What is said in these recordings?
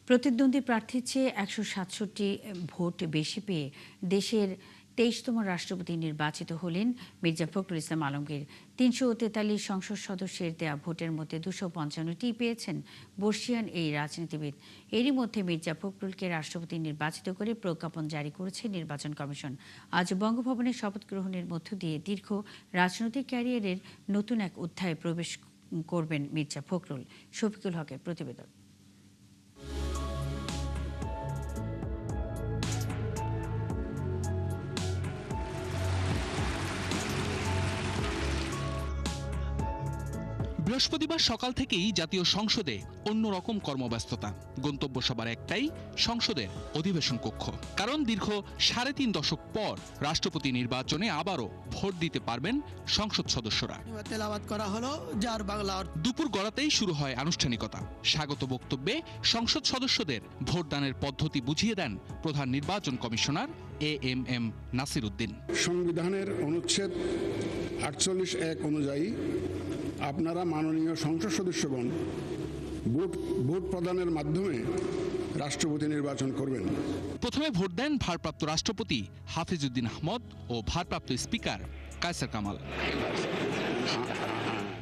প্রতিদ্বন্দ্বী প্রার্থীর চেয়ে ১৬৭ ভোট বেশি পেয়ে দেশের ২৩তম রাষ্ট্রপতি নির্বাচিত হলেন মির্জা ফখরুল ইসলাম আলমগীর। ৩৪৩ সংসদ সদস্যের দেয়া ভোটের মধ্যে ২৫৫টি পেয়েছেন বর্ষিয়ান এই রাজনীতিবিদ। এরই মধ্যে মির্জা ফখরুলকে রাষ্ট্রপতি নির্বাচিত করে প্রজ্ঞাপন জারি করেছে নির্বাচন কমিশন। আজ বঙ্গভবনে শপথ গ্রহণের মধ্য দিয়ে দীর্ঘ রাজনৈতিক ক্যারিয়ারের নতুন এক অধ্যায়ে প্রবেশ করবেন মির্জা ফখরুল। শফিকুল হকের প্রতিবেদন। বৃহস্পতিবার সকাল থেকেই জাতীয় সংসদে অন্যরকম কর্মব্যস্ততা। গন্তব্য সবার একটাই, সংসদের অধিবেশন কক্ষ। কারণ দীর্ঘ ৩.৫ দশক পর রাষ্ট্রপতি নির্বাচনে আবারও ভোট দিতে পারবেন সংসদ সদস্যরা। দুপুর গড়াতেই শুরু হয় আনুষ্ঠানিকতা। স্বাগত বক্তব্যে সংসদ সদস্যদের ভোটদানের পদ্ধতি বুঝিয়ে দেন প্রধান নির্বাচন কমিশনার AMM নাসির উদ্দিন। সংবিধানের অনুচ্ছেদ ৪৮(১) অনুযায়ী আপনারা মাননীয় সংসদ সদস্যগণ ভোট প্রদানের মাধ্যমে রাষ্ট্রপতি নির্বাচন করবেন। প্রথমে ভোট দেন ভারপ্রাপ্ত রাষ্ট্রপতি হাফিজ উদ্দিন আহমদ ও ভারপ্রাপ্ত স্পিকার কায়সার কামাল।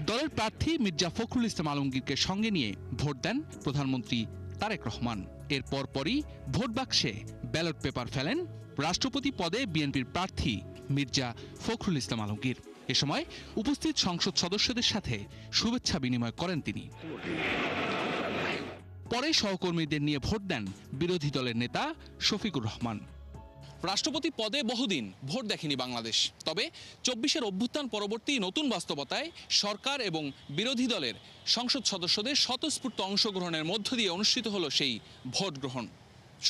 দলের প্রার্থী মির্জা ফখরুল ইসলাম আলমগীরকে সঙ্গে নিয়ে ভোট দেন প্রধানমন্ত্রী তারেক রহমান। এর পরপরই ভোট বাক্সে ব্যালট পেপার ফেলেন রাষ্ট্রপতি পদে বিএনপির প্রার্থী মির্জা ফখরুল ইসলাম আলমগীর। এ সময় উপস্থিত সংসদ সদস্যদের সাথে শুভেচ্ছা বিনিময় করেন তিনি। পরে সহকর্মীদের নিয়ে ভোট দেন বিরোধী দলের নেতা শফিকুর রহমান। রাষ্ট্রপতি পদে বহুদিন ভোট দেখেনি বাংলাদেশ। তবে ২৪-এর অভ্যুত্থান পরবর্তী নতুন বাস্তবতায় সরকার এবং বিরোধী দলের সংসদ সদস্যদের স্বতঃস্ফূর্ত অংশগ্রহণের মধ্য দিয়ে অনুষ্ঠিত হলো সেই ভোট গ্রহণ।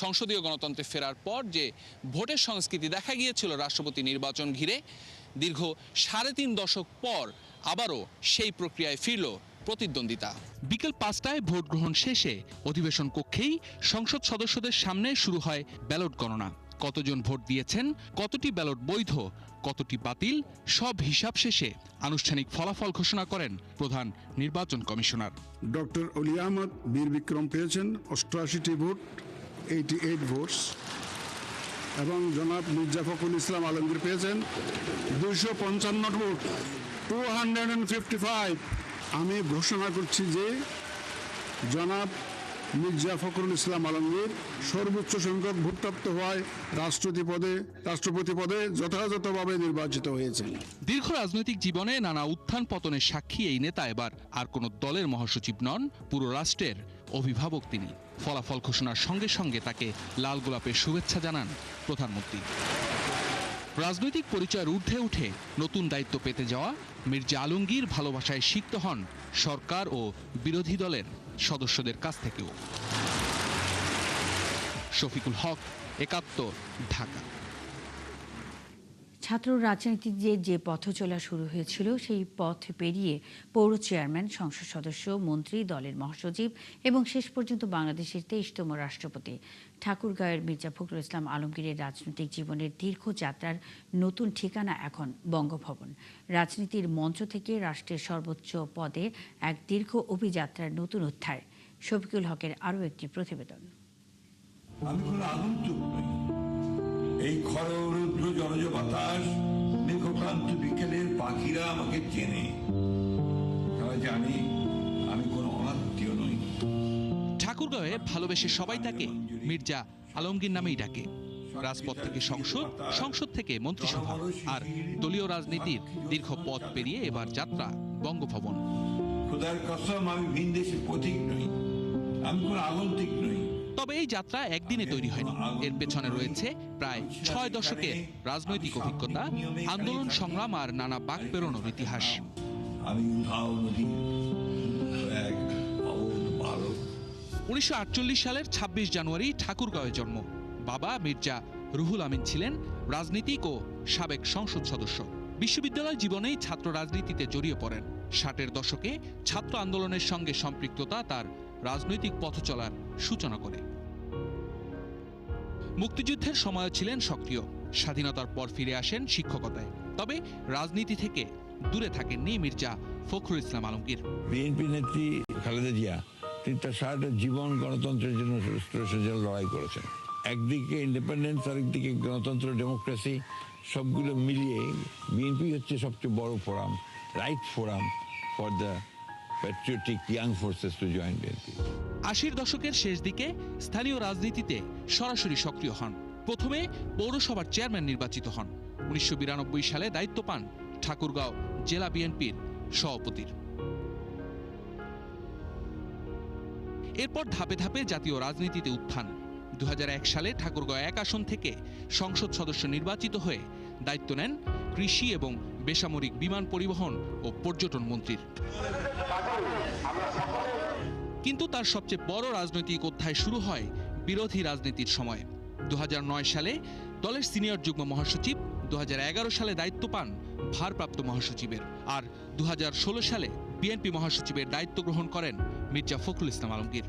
সংসদীয় গণতন্ত্রে ফেরার পর যে ভোটের সংস্কৃতি দেখা গিয়েছিল রাষ্ট্রপতি নির্বাচন ঘিরে, দীর্ঘ ৩.৫ দশক পর আবারও সেই প্রক্রিয়ায় ফিরল প্রতিদ্বন্দ্বিতা। বিকেল ৫টায় ভোট গ্রহণ শেষে অধিবেশন কক্ষেই সংসদ সদস্যদের সামনে শুরু হয় ব্যালট গণনা। কতজন ভোট দিয়েছেন, কতটি ব্যালট বৈধ, কতটি বাতিল, সব হিসাব শেষে আনুষ্ঠানিক ফলাফল ঘোষণা করেন প্রধান নির্বাচন কমিশনার। ডক্টর অলি আহমদ বীর বিক্রম পেয়েছেন ৮৮টি ভোট, 88 ভোটস, এবং জনাব মির্জা ফখরুল ইসলাম আলমগীর পেয়েছেন ২৫৫ ভোট, 255। আমি ঘোষণা করছি যে জনাব মির্জা ফখরুল ইসলাম আলমগীর সর্বোচ্চ সংখ্যক ভোটপ্রাপ্ত হওয়ায় রাষ্ট্রপতি পদে যথাযথভাবে নির্বাচিত হয়েছেন। দীর্ঘ রাজনৈতিক জীবনে নানা উত্থান পতনের সাক্ষী এই নেতা এবার আর কোনো দলের মহাসচিব নন, পুরো রাষ্ট্রের অভিভাবক তিনি। ফলাফল ঘোষণার সঙ্গে সঙ্গে তাকে লাল গোলাপের শুভেচ্ছা জানান প্রধানমন্ত্রী। রাজনৈতিক পরিচয়ের ঊর্ধ্বে উঠে নতুন দায়িত্ব পেতে যাওয়া মির্জা আলমগীর ভালোবাসায় সিক্ত হন সরকার ও বিরোধী দলের সদস্যদের কাছ থেকেও। শফিকুল হক, একাত্তর, ঢাকা। ছাত্র রাজনীতিতে যে পথ চলা শুরু হয়েছিল সেই পথ পেরিয়ে পৌর চেয়ারম্যান, সংসদ সদস্য, মন্ত্রী, দলের মহাসচিব এবং শেষ পর্যন্ত বাংলাদেশের ২৩তম রাষ্ট্রপতি ঠাকুরগাঁওয়ের মির্জা ফখরুল ইসলাম আলমগীরের রাজনৈতিক জীবনের দীর্ঘ যাত্রার নতুন ঠিকানা এখন বঙ্গভবন। রাজনীতির মঞ্চ থেকে রাষ্ট্রের সর্বোচ্চ পদে এক দীর্ঘ অভিযাত্রার নতুন অধ্যায়। শফিকুল হকের আরও একটি প্রতিবেদন। আমি কোনো আগন্তুক নই। এই খররুদ্র জলজ বাতাস, মেঘক্রান্ত বিকেলের পাখিরা আমাকে চেনে। তারা জানে আমি কোনো অনাত্মীয় নই। ঠাকুরগাঁওয়ে ভালোবেসে সবাই তাকে মির্জা আলমগীর নামেই ডাকে। রাজপথ থেকে সংসদ, সংসদ থেকে মন্ত্রিসভা, আর দলীয় রাজনীতির দীর্ঘ পথ পেরিয়ে এবার যাত্রা বঙ্গভবন। খোদার কসম, আমি ভিনদেশের পথিক নই, আমি কোনো আগন্তুক নই। তবে এই যাত্রা একদিনে তৈরি হয়নি। এর পেছনে রয়েছে প্রায় ৬ দশকের রাজনৈতিক অভিজ্ঞতা, আন্দোলন সংগ্রাম আর নানা বাঁক পেরোনোর ইতিহাস। আমি ১৯৪৮ সালের ২৬ জানুয়ারি ঠাকুরগাঁওয়ে জন্ম। বাবা মির্জা রুহুল আমিন ছিলেন রাজনীতিক ও সাবেক সংসদ সদস্য। বিশ্ববিদ্যালয় জীবনেই ছাত্র রাজনীতিতে জড়িয়ে পড়েন। ৬০-এর দশকে ছাত্র আন্দোলনের সঙ্গে সম্পৃক্ততা তার রাজনৈতিক পথ চলার সূচনা করে। মুক্তিযুদ্ধের সময় ছিলেন সক্রিয়। স্বাধীনতার পর ফিরে আসেন শিক্ষকতায়। তবে রাজনীতি থেকে দূরে থাকেননি মির্জা ফখরুল ইসলাম আলমগীর। বিএনপি নেত্রী খালেদা জিয়া তিনি তার সারাটা জীবন গণতন্ত্রের জন্য লড়াই করেছেন। একদিকে ইন্ডিপেন্ডেন্স, আরেকদিকে গণতন্ত্র, ডেমোক্রেসি, সবগুলো মিলিয়ে বিএনপি হচ্ছে সবচেয়ে বড় forum, right forum for the patriotic young forces to join BNP. 80-র দশকের শেষ দিকে স্থানীয় রাজনীতিতে সরাসরি সক্রিয় হন। প্রথমে পৌরসভার চেয়ারম্যান নির্বাচিত হন। 1992 সালে দায়িত্ব পান ঠাকুরগাঁও জেলা বিএনপির সভাপতির। এরপর ধাপে ধাপে জাতীয় রাজনীতিতে উত্থান। 2001 সালে ঠাকুরগাঁও 1 আসন থেকে সংসদ সদস্য নির্বাচিত হয়ে দায়িত্ব নেন কৃষি এবং বেসামরিক বিমান পরিবহন ও পর্যটন মন্ত্রীর। কিন্তু তার সবচেয়ে বড় রাজনৈতিক অধ্যায় শুরু হয় বিরোধী রাজনীতির সময়। 2009 সালে দলের সিনিয়র যুগ্ম মহাসচিব, 2011 সালে দায়িত্ব পান ভারপ্রাপ্ত মহাসচিবের, আর 2016 সালে বিএনপি মহাসচিবের দায়িত্ব গ্রহণ করেন মির্জা ফখরুল ইসলাম আলমগীর।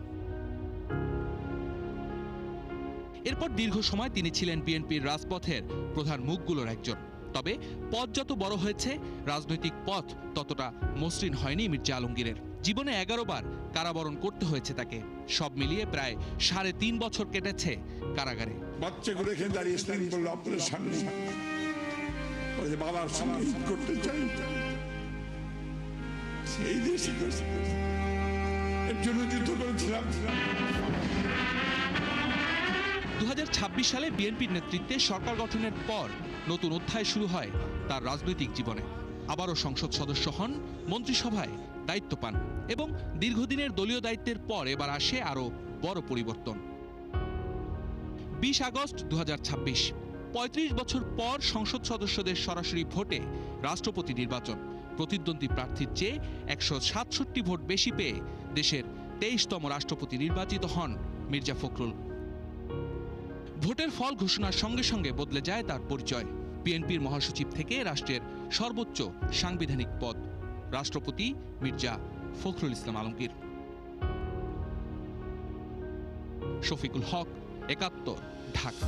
এরপর দীর্ঘ সময় তিনি ছিলেন বিএনপির রাজপথের প্রধান মুখগুলোর একজন। তবে পথ যত বড় হয়েছে, রাজনৈতিক পথ ততটা মসৃণ হয়নি মির্জা আলমগীরের। জীবনে 11 বার কারাবরণ করতে হয়েছে তাকে। সব মিলিয়ে প্রায় 3.5 বছর কেটেছে কারাগারে। বাচ্চাগুলো এখানে দাঁড়িয়ে স্নান করলো আপনার সামনে, বাবার সঙ্গে ঈদ করতে চাই, সেই দেশে এর জন্য যুদ্ধ করেছিলাম। 2026 সালে বিএনপির নেতৃত্বে সরকার গঠনের পর নতুন অধ্যায় শুরু হয় তার রাজনৈতিক জীবনে। আবারও সংসদ সদস্য হন, মন্ত্রিসভায় দায়িত্ব পান এবং দীর্ঘদিনের দলীয় দায়িত্বের পর এবার আসে আরও বড় পরিবর্তন। 20 আগস্ট 2026, 35 বছর পর সংসদ সদস্যদের সরাসরি ভোটে রাষ্ট্রপতি নির্বাচন। প্রতিদ্বন্দ্বী প্রার্থীর চেয়ে 167 ভোট বেশি পেয়ে দেশের 23তম রাষ্ট্রপতি নির্বাচিত হন মির্জা ফখরুল। ভোটের ফল ঘোষণার সঙ্গে সঙ্গে বদলে যায় তার পরিচয়। বিএনপির মহাসচিব থেকে রাষ্ট্রের সর্বোচ্চ সাংবিধানিক পদ, রাষ্ট্রপতি মির্জা ফখরুল ইসলাম আলমগীর। শফিকুল হক, 71, ঢাকা।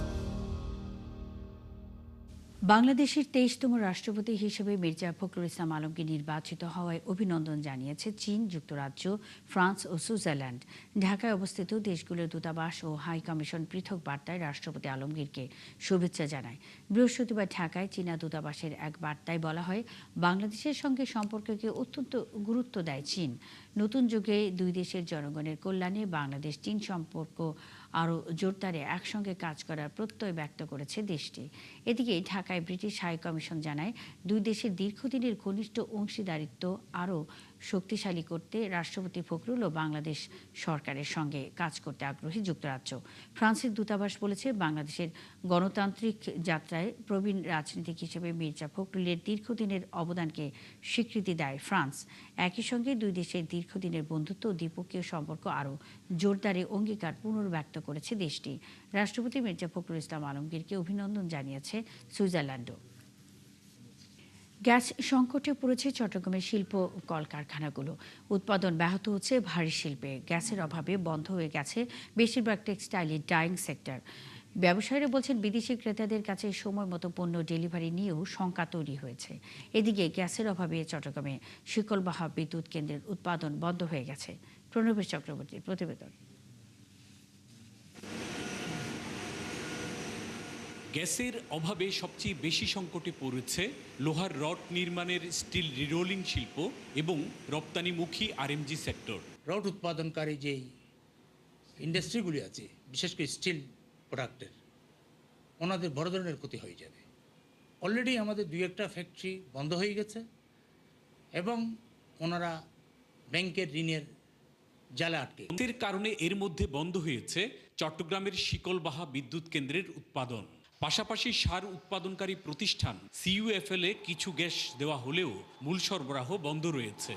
বাংলাদেশের 23তম রাষ্ট্রপতি হিসেবে মির্জা ফখরুল ইসলাম আলমগীর নির্বাচিত হওয়ায় অভিনন্দন জানিয়েছে চীন, যুক্তরাজ্য, ফ্রান্স ও সুইজারল্যান্ড। ঢাকায় অবস্থিত দেশগুলোর দূতাবাস ও হাই কমিশন পৃথক বার্তায় রাষ্ট্রপতি আলমগীরকে শুভেচ্ছা জানায়। বৃহস্পতিবার ঢাকায় চীনা দূতাবাসের এক বার্তায় বলা হয়, বাংলাদেশের সঙ্গে সম্পর্ককে অত্যন্ত গুরুত্ব দেয় চীন। নতুন যুগে দুই দেশের জনগণের কল্যাণে বাংলাদেশ চীন সম্পর্ক আরও জোরদারে একসঙ্গে কাজ করার প্রত্যয় ব্যক্ত করেছে দেশটি। এদিকে ঢাকায় ব্রিটিশ হাই কমিশন জানায়, দুই দেশের দীর্ঘদিনের ঘনিষ্ঠ অংশীদারিত্ব আরও শক্তিশালী করতে রাষ্ট্রপতি ফখরুল ও বাংলাদেশ সরকারের সঙ্গে কাজ করতে আগ্রহী যুক্তরাজ্য। ফ্রান্সের দূতাবাস বলেছে, বাংলাদেশের গণতান্ত্রিক যাত্রায় প্রবীণ রাজনীতিক হিসেবে মির্জা ফখরুলের দীর্ঘদিনের অবদানকে স্বীকৃতি দেয় ফ্রান্স। একই সঙ্গে দুই দেশের দীর্ঘদিনের বন্ধুত্ব ও দ্বিপক্ষীয় সম্পর্ক আরও জোরদারে অঙ্গীকার পুনর্ব্যক্ত করেছে দেশটি। রাষ্ট্রপতি মির্জা ফখরুল ইসলাম আলমগীরকে অভিনন্দন জানিয়েছে সুইজারল্যান্ডও। গ্যাস সংকটে পড়েছে চট্টগ্রামের শিল্প কলকারখানাগুলো। উৎপাদন ব্যাহত হচ্ছে ভারী শিল্পে। গ্যাসের অভাবে বন্ধ হয়ে গেছে বেশিরভাগ টেক্সটাইলের ডাইং সেক্টর। ব্যবসায়ীরা বলছেন, বিদেশি ক্রেতাদের কাছে সময় মতো পণ্য ডেলিভারি নিয়েও শঙ্কা তৈরি হয়েছে। এদিকে গ্যাসের অভাবে চট্টগ্রামে শিকলবাহা বিদ্যুৎ কেন্দ্রের উৎপাদন বন্ধ হয়ে গেছে। প্রণবেশ চক্রবর্তীর প্রতিবেদন। গ্যাসের অভাবে সবচেয়ে বেশি সংকটে পড়েছে লোহার রড নির্মাণের স্টিল রিরোলিং শিল্প এবং রপ্তানিমুখী আরএমজি সেক্টর। রড উৎপাদনকারী যেই ইন্ডাস্ট্রিগুলি আছে, বিশেষ করে স্টিল প্রোডাক্টের, ওনাদের বড় ধরনের ক্ষতি হয়ে যাবে। অলরেডি আমাদের 2-1টা ফ্যাক্টরি বন্ধ হয়ে গেছে এবং ওনারা ব্যাংকের ঋণের জালে আটকে। এর কারণে এর মধ্যে বন্ধ হয়েছে চট্টগ্রামের শিকলবাহা বিদ্যুৎ কেন্দ্রের উৎপাদন। পাশাপাশি সার উৎপাদনকারী প্রতিষ্ঠান CUFL এ কিছু গ্যাস দেওয়া হলেও মূল সরবরাহ বন্ধ রয়েছে।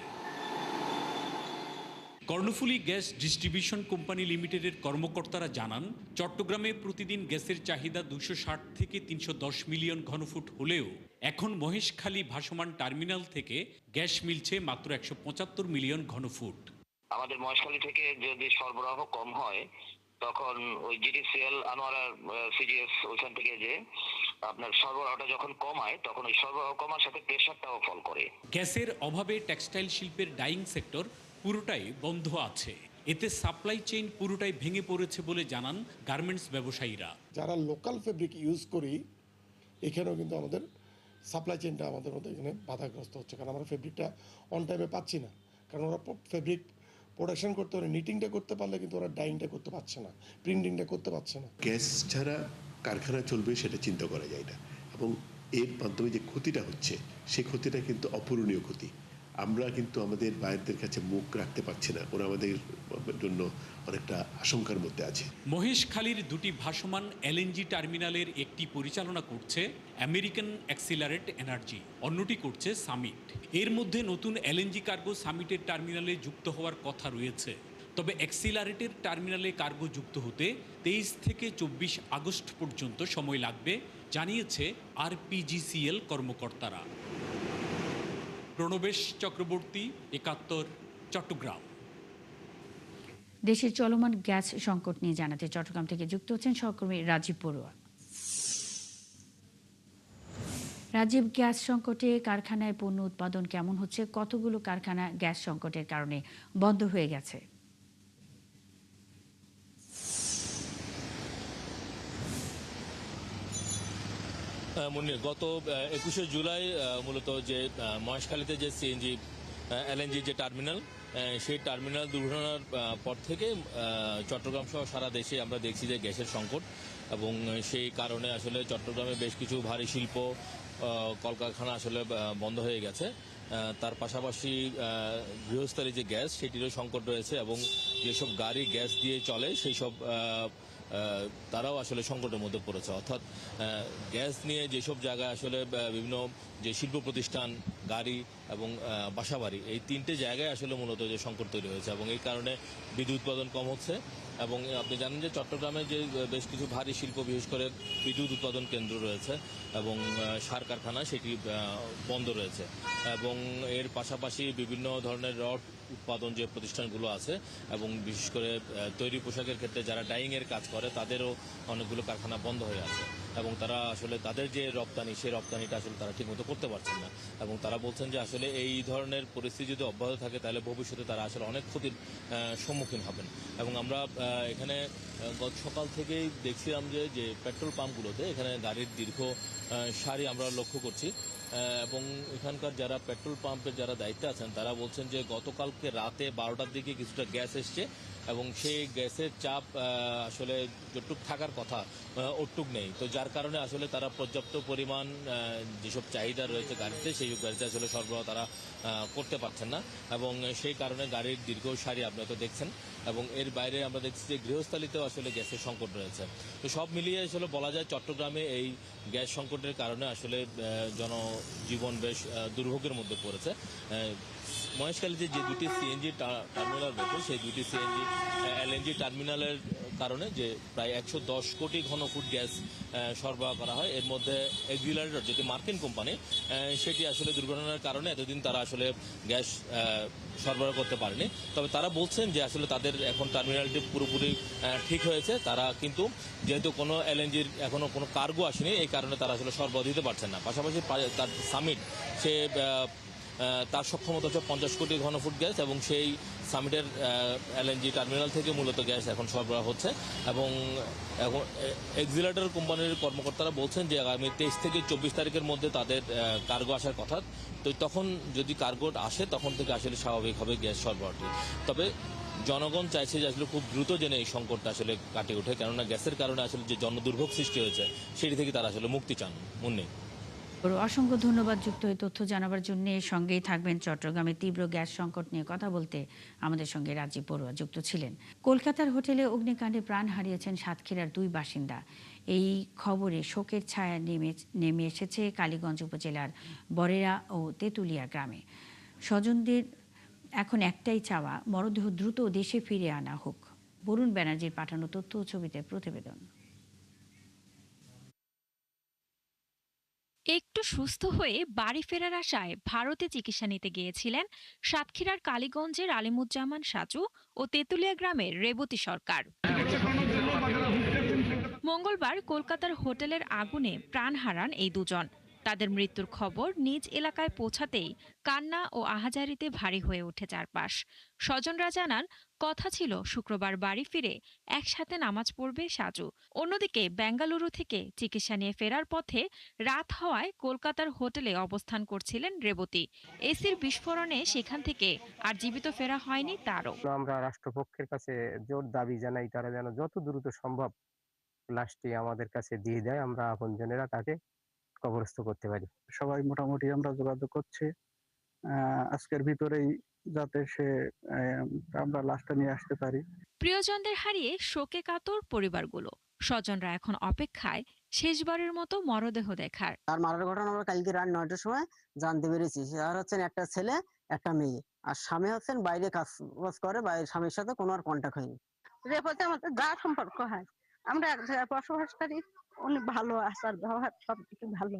কর্ণফুলী গ্যাস ডিস্ট্রিবিউশন কোম্পানি লিমিটেডের কর্মকর্তারা জানান, চট্টগ্রামে প্রতিদিন গ্যাসের চাহিদা 260 থেকে 310 মিলিয়ন ঘনফুট হলেও এখন মহেশখালী ভাসমান টার্মিনাল থেকে গ্যাস মিলছে মাত্র 175 মিলিয়ন ঘনফুট। আমাদের মহেশখালী থেকে যদি সরবরাহ কম হয়, তখন ওই GDCL আনোয়ারা CGS ওইখান থেকে যে আপনার সরবরাহটা যখন কমায়, তখন ওই সরবরাহ কমার সাথে প্রেশারটাও ফল করে। গ্যাসের অভাবে টেক্সটাইল শিল্পের ডাইং সেক্টর পুরোটাই বন্ধ আছে। এতে সাপ্লাই চেইন পুরোটাই ভেঙে পড়েছে বলে জানান গার্মেন্টস ব্যবসায়ীরা। যারা লোকাল ফেব্রিক ইউজ করি এখানেও কিন্তু আমাদের সাপ্লাই চেইনটা আমাদের মধ্যে এখানে বাধাগ্রস্ত হচ্ছে, কারণ আমরা ফেব্রিকটা অন টাইমে পাচ্ছি না। কারণ ওরা ফেব্রিক প্রোডাকশন করতে পারে, নিটিংটা করতে পারলে কিন্তু ওরা ডাইংটা করতে পারছে না, প্রিন্টিংটা করতে পারছে না। গ্যাস ছাড়া কারখানা চলবে সেটা চিন্তা করা যায় না, এবং এর মাধ্যমে যে ক্ষতিটা হচ্ছে সেই ক্ষতিটা কিন্তু অপূরণীয় ক্ষতি। আমরা কিন্তু আমাদের বায়ারদের কাছে মুখ রাখতে পারছি না, ওরা আমাদের জন্য অনেকটা আশঙ্কার মধ্যে আছে। মহেশখালীর দুটি ভাসমান এলএনজি টার্মিনালের একটি পরিচালনা করছে আমেরিকান অ্যাক্সিলারেট এনার্জি, অন্যটি করছে সামিট। এর মধ্যে নতুন এলএনজি কার্গো সামিটের টার্মিনালে যুক্ত হওয়ার কথা রয়েছে। তবে অ্যাক্সিলারেটের টার্মিনালে কার্গো যুক্ত হতে 23 থেকে 24 আগস্ট পর্যন্ত সময় লাগবে জানিয়েছে আরপিজিসিএল কর্মকর্তারা। প্রণবেশ চক্রবর্তী, ৭১, চট্টগ্রাম। দেশের চলমান গ্যাস সংকট নিয়ে জানাতে চট্টগ্রাম থেকে যুক্ত হচ্ছেন সহকর্মী রাজীব বড়ুয়া। রাজীব, গ্যাস সংকটে কারখানায় পণ্য উৎপাদন কেমন হচ্ছে? কতগুলো কারখানা গ্যাস সংকটের কারণে বন্ধ হয়ে গেছে? মুন্নির, গত 21শে জুলাই মূলত যে মহেশখালীতে যে সিএনজি এলএনজি যে টার্মিনাল, সেই টার্মিনাল দুর্ঘটনার পর থেকে চট্টগ্রাম সহ সারা দেশে আমরা দেখছি যে গ্যাসের সংকট, এবং সেই কারণে আসলে চট্টগ্রামে বেশ কিছু ভারী শিল্প কলকারখানা আসলে বন্ধ হয়ে গেছে। তার পাশাপাশি গৃহস্থালী যে গ্যাস সেটিরও সংকট রয়েছে, এবং যেসব গাড়ি গ্যাস দিয়ে চলে সেই সব তারাও আসলে সংকটের মধ্যে পড়েছে। অর্থাৎ গ্যাস নিয়ে যেসব জায়গায় আসলে বিভিন্ন যে শিল্প প্রতিষ্ঠান, গাড়ি এবং বাসাবাড়ি, এই তিনটে জায়গায় আসলে মূলত যে সংকট তৈরি হয়েছে, এবং এই কারণে বিদ্যুৎ উৎপাদন কম হচ্ছে। এবং আপনি জানেন যে চট্টগ্রামে যে বেশ কিছু ভারী শিল্প, বিশেষ করে বিদ্যুৎ উৎপাদন কেন্দ্র রয়েছে এবং সার কারখানা, সেটি বন্ধ রয়েছে। এবং এর পাশাপাশি বিভিন্ন ধরনের রড উৎপাদন যে প্রতিষ্ঠানগুলো আছে, এবং বিশেষ করে তৈরি পোশাকের ক্ষেত্রে যারা ডাইংয়ের কাজ করে তাদেরও অনেকগুলো কারখানা বন্ধ হয়ে আছে, এবং তারা আসলে তাদের যে রপ্তানি, সেই রপ্তানিটা আসলে তারা ঠিকমতো করতে পারছেন না। এবং তারা বলছেন যে আসলে এই ধরনের পরিস্থিতি যদি অব্যাহত থাকে তাহলে ভবিষ্যতে তারা আসলে অনেক ক্ষতির সম্মুখীন হবেন। এবং আমরা এখানে গত সকাল থেকেই দেখছিলাম যে পেট্রোল পাম্পগুলোতে এখানে গাড়ির দীর্ঘ সারি আমরা লক্ষ্য করছি, এবং এখানকার যারা পেট্রোল পাম্পের যারা দায়িত্বে আছেন তারা বলছেন যে গতকালকে রাতে 12টার দিকে কিছুটা গ্যাস এসছে, এবং সেই গ্যাসের চাপ আসলে যতটুক থাকার কথা ওটুক নেই। তো যার কারণে আসলে তারা পর্যাপ্ত পরিমাণ যেসব চাহিদা রয়েছে গাড়িতে, সেই গাড়িতে আসলে সরবরাহ তারা করতে পারছেন না, এবং সেই কারণে গাড়ির দীর্ঘ সারি আপনারা তো দেখছেন। এবং এর বাইরে আমরা দেখছি যে গৃহস্থালিতেও আসলে গ্যাসের সংকট রয়েছে। তো সব মিলিয়ে আসলে বলা যায় চট্টগ্রামে এই গ্যাস সংকটের কারণে আসলে জনজীবন বেশ দুর্ভোগের মধ্যে পড়েছে। মহেশখালীতে যে দুটি সিএনজি টার্মিনাল রয়েছে, সেই দুটি সিএনজি এলএনজি টার্মিনালের কারণে যে প্রায় 110 কোটি ঘনফুট গ্যাস সরবরাহ করা হয়, এর মধ্যে এক্সিলারেটর যেটি মার্কিন কোম্পানি, সেটি আসলে দুর্ঘটনার কারণে এতদিন তারা আসলে গ্যাস সরবরাহ করতে পারেনি। তবে তারা বলছেন যে আসলে তাদের এখন টার্মিনালটি পুরোপুরি ঠিক হয়েছে। তারা কিন্তু যেহেতু কোনো এলএনজির এখনো কোনো কার্গো আসেনি, এই কারণে তারা আসলে সরবরাহ দিতে পারছেন না। পাশাপাশি তার সামিট, সে তার সক্ষমতা হচ্ছে 50 কোটি ঘনফুট গ্যাস, এবং সেই সামিটের এলএনজি টার্মিনাল থেকে মূলত গ্যাস এখন সরবরাহ হচ্ছে। এবং এখন এক্সিলারেটর কোম্পানির কর্মকর্তারা বলছেন যে আগামী 23 থেকে 24 তারিখের মধ্যে তাদের কার্গো আসার কথা। তো তখন যদি কার্গো আসে তখন থেকে আসলে স্বাভাবিক হবে গ্যাস সরবরাহটি। তবে জনগণ চাইছে যে আসলে খুব দ্রুত যেন এই সংকটটা আসলে কাটিয়ে ওঠে, কেননা গ্যাসের কারণে আসলে যে জনদুর্ভোগ সৃষ্টি হয়েছে সেটি থেকে তারা আসলে মুক্তি চান। মুন্নি, অসংখ্য ধন্যবাদ যুক্ত হয়ে তথ্য জানাবার জন্য। সঙ্গেই থাকবেন চট্টগ্রামে তীব্র গ্যাস সংকট নিয়ে কথা বলতে আমাদের সঙ্গে রাজীব বড়ুয়া যুক্ত ছিলেন। কলকাতার হোটেলে অগ্নিকাণ্ডে প্রাণ হারিয়েছেন সাতক্ষীরার 2 বাসিন্দা। এই খবরে শোকের ছায়া নেমে এসেছে কালীগঞ্জ উপজেলার বরেরা ও তেঁতুলিয়া গ্রামে। স্বজনদের এখন একটাই চাওয়া, মরদেহ দ্রুত দেশে ফিরে আনা হোক। বরুণ ব্যানার্জির পাঠানো তথ্য ও ছবিতে প্রতিবেদন। একটু সুস্থ হয়ে বাড়ি ফেরার আশায় ভারতে চিকিৎসা নিতে গিয়েছিলেন সাতক্ষীরার কালীগঞ্জের আলিমুজ্জামান সাজু ও তেঁতুলিয়া গ্রামের রেবতী সরকার। মঙ্গলবার কলকাতার হোটেলের আগুনে প্রাণ হারান এই দুজন। তাদের মৃত্যুর খবর নিজ এলাকায় পৌঁছাতেই কান্না ও আহাজারিতে ভারী হয়ে ওঠে চারপাশ। স্বজনরা জানান, কথা ছিল শুক্রবার বাড়ি ফিরে একসাথে নামাজ পড়বে সাজু। অন্যদিকে বেঙ্গালুরু থেকে চিকিৎসা নিয়ে ফেরার পথে রাত হওয়ায় কলকাতার হোটেলে অবস্থান করছিলেন রেবতী। এসির বিস্ফোরণে সেখান থেকে আর জীবিত ফেরা হয়নি তারও। আমরা রাষ্ট্রপক্ষের কাছে জোর দাবি জানাই, তারা যেন যত দ্রুত সম্ভব লাশটি আমাদের কাছে দিয়ে দেয়, আমরা আপনজনেরা তাকে কবরস্থ করতে পারি। সবাই মোটামুটি আমরা যোগাযোগ করছি আজকের ভিতরেই, যাতে আমরা লাশটা নিয়ে আসতে পারি। প্রিয়জনদের হারিয়ে শোকে কাতর পরিবারগুলো। স্বজনরা এখন অপেক্ষায় শেষবারের মতো মরদেহ দেখার। তার মারার ঘটনা আমরা কালকে রাত 9টার সময় জানতে পেরেছি। আর হচ্ছেন একটা ছেলে একটা মেয়ে, আর স্বামী হচ্ছেন বাইরে কাজ করে, বাইরে স্বামীর সাথে কোনো আর কন্ট্যাক্ট হয়নি। রেপোর্টে আমাদের যা সম্পর্ক হয়, আমরা এক জায়গায় বসবাস করি, উনি ভালো আচার ব্যবহার সব দিকে ভালো।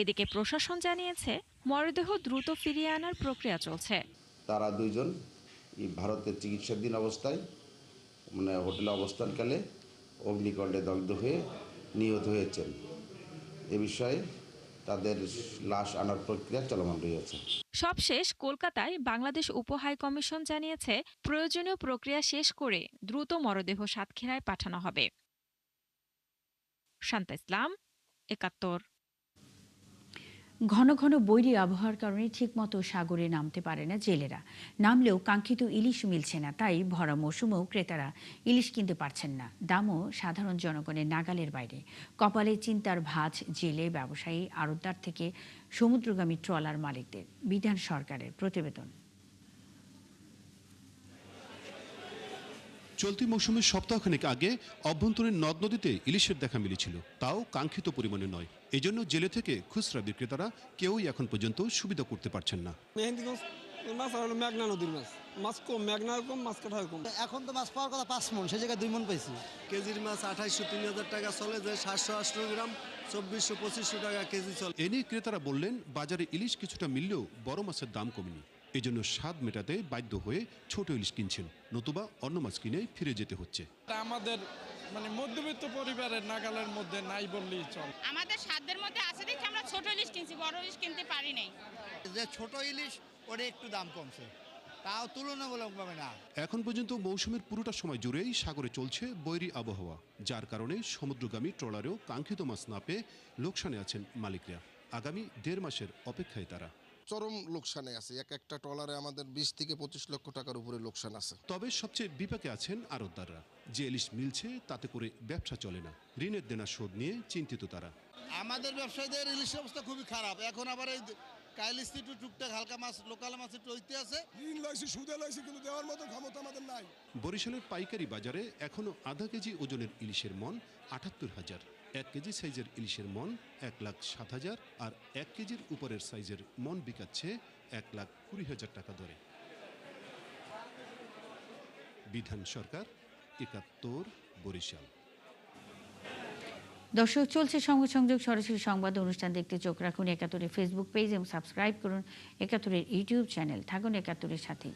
এদিকে প্রশাসন জানিয়েছে মরদেহ দ্রুত ফিরিয়ে আনার প্রক্রিয়া চলছে। তারা দুইজন ভারতের চিকিৎসাধীন অবস্থায় হোটেলে অবস্থানকালে অগ্নিকাণ্ডে দগ্ধ হয়ে নিহত হয়েছেন। এ বিষয়ে তাদের লাশ আনার প্রক্রিয়া চলমান রয়েছে। সবশেষ কলকাতায় বাংলাদেশ উপ হাই কমিশন জানিয়েছে, প্রয়োজনীয় প্রক্রিয়া শেষ করে দ্রুত মরদেহ সাতক্ষীরায় পাঠানো হবে। শান্তা ইসলাম, ৭১। ঘন ঘন বৈরী আবহাওয়ার কারণে ঠিকমতো সাগরে নামতে পারে না জেলেরা। নামলেও কাঙ্ক্ষিত ইলিশ মিলছে না, তাই ভরা মৌসুমেও ক্রেতারা ইলিশ কিনতে পারছেন না। দামও সাধারণ জনগণের নাগালের বাইরে। কপালে চিন্তার ভাঁজ জেলে, ব্যবসায়ী, আড়তদার থেকে সমুদ্রগামী ট্রলার মালিকদের। বিধান সরকারের প্রতিবেদন। চলতি মৌসুমের সপ্তাহখানেক আগে অভ্যন্তরীণ নদ নদীতে ইলিশের দেখা মিলেছিল, তাও কাঙ্ক্ষিত পরিমাণে নয়। এজন্য জেলে থেকে খুচরা বিক্রেতারা কেউই এখন পর্যন্ত সুবিধা করতে পারছেন না। মাছ আর মেঘনা নদীর মাছ, মাছ কম, মেঘনার কম, মাছ কাটার কম। এখন তো মাছ পাওয়ার কথা 5 মণ, সেই জায়গায় 2 মণ পাইছি। কেজির মাছ 2800-3000 টাকা চলে যায়, 700-800 গ্রাম 2400-2500 টাকা কেজি চলে। এ নিয়ে ক্রেতারা বললেন, বাজারে ইলিশ কিছুটা মিললেও বড় মাছের দাম কমেনি। এজন্য স্বাদ মেটাতে বাধ্য হয়ে ছোট ইলিশ কিনছেন, নতুবা অন্য মাছ কিনে ফিরে যেতে হচ্ছে। আমাদের মধ্যবিত্ত পরিবারের নাগালের মধ্যে নাই বললেই চলে। আমাদের সাধ্যের মধ্যে আছে দেখে আমরা ছোট ইলিশ কিনছি, বড় ইলিশ কিনতে পারি নাই। যে ছোট ইলিশ ওটা একটু দাম কমছে, তাও তুলনামূলকভাবে না। এখন পর্যন্ত মৌসুমের পুরোটা সময় জুড়েই সাগরে চলছে বৈরী আবহাওয়া, যার কারণে সমুদ্রগামী ট্রলারেও কাঙ্ক্ষিত মাছ না পেয়ে লোকসানে আছেন মালিকরা। আগামী 1.5 মাসের অপেক্ষায় তারা। চরম লোকসানে আছে, একটা ট্রলারে আমাদের 20 থেকে 25 লক্ষ টাকার উপরে লোকসান আছে। তবে সবচেয়ে বিপাকে আছেন আড়তদাররা। যে ইলিশ মিলছে তাতে করে ব্যবসা চলে না, ঋণের দেনা শোধ নিয়ে চিন্তিত তারা। আমাদের ব্যবসায়ীদের ইলিশের অবস্থা খুবই খারাপ। এখন আবার এই কাইলিশ একটু টুকটাক হালকা মাছ, লোকাল মাছ একটু হইতে আছে। ঋণ লইছি, সুদে লইছি, কিন্তু দেওয়ার মতো ক্ষমতা আমাদের নাই। বরিশালের পাইকারি বাজারে এখনো আধা কেজি ওজনের ইলিশের মন ৭৮,০০০, 1 কেজি সাইজের ইলিশের মন 1,07,000, আর 1 কেজির উপরের সাইজের মন বিকাচ্ছে 1,20,000 টাকা দরে। বিধান সরকার, ৭১, বরিশাল। দর্শক, চলছে সংবাদ সংযোগ সরাসরি সংবাদ অনুষ্ঠান দেখতে চোখ রাখুন ৭১-এর ফেসবুক পেজ এবং সাবস্ক্রাইব করুন ৭১-এর ইউটিউব চ্যানেল। থাকুন ৭১-এর সাথেই।